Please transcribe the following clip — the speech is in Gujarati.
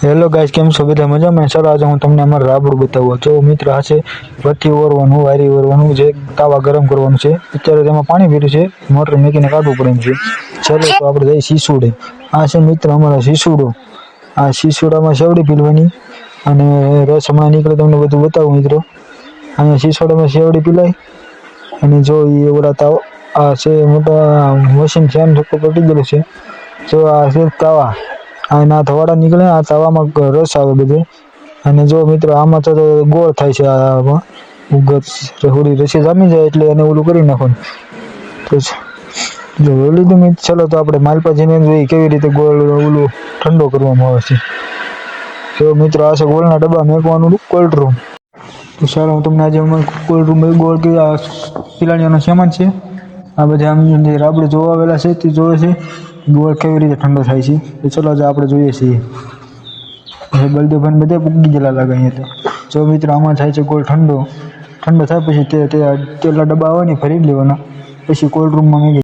હેલો ગાઈસ, કેમ છો બધા મજામાં? ચાલો આજે હું તમને અમારું રાબડું બતાવું. જો મિત્ર, આ છે ભઠ્ઠી ઓરવાનું, વારી ઓરવાનું, જે તાવા ગરમ કરવાનું છે. અત્યારે તેમાં પાણી ભર્યું છે, મોટર મૂકીને કાઢવું પડે એમ છે. ચાલો તો આપણે જઈએ શીસુડે. આ છે મિત્ર અમારો શીસુડો. આ શીસુડામાં સેવડી પીલવાની અને રસ હમણાં નીકળે તમને બધું બતાવું મિત્રો. અહીંયા શીસોડામાં સેવડી પીલાય અને જો એ ઓલા તાવ આ છે મોટા મશીન ફેન પટી ગયેલું છે. જો આ છે તાવા, આ ના ધવાડા નીકળે, આ તાવામાં રસ આવે બધે. અને જો મિત્રો આમાં તો ગોળ થાય છે, આમાં થોડી રસી જામી જાય એટલે એને ઓલું કરી નાખવાનું. તો જો લીધું મિત્ર. ચાલો તો આપણે માલપાજીને જોઈએ કેવી રીતે ગોળ ઓલું ઠંડો કરવામાં આવે છે. જો મિત્રો, આ છે ગોળના ડબ્બા મેકવાનું કોલ્ડ રૂમ. તો ચાલો હું તમને આજે કોલ્ડ રૂમ ગોળ કે આ પિલાણીયાનો સામાન છે. આ બધા આમ જે રાબડું જોવા આવેલા છે તે જોવે છે ગોળ કેવી રીતે ઠંડો થાય છે. તો ચલો આજે આપણે જોઈએ છીએ. બલદેવભાઈ બધે પૂગી ગયેલા લાગે અહીંયા તો. જો મિત્રો, આમાં થાય છે ગોળ ઠંડો થાય પછી તેલના ડબ્બા આવે ને ભરી જ લેવાના, પછી કોલ્ડ રૂમમાં મેં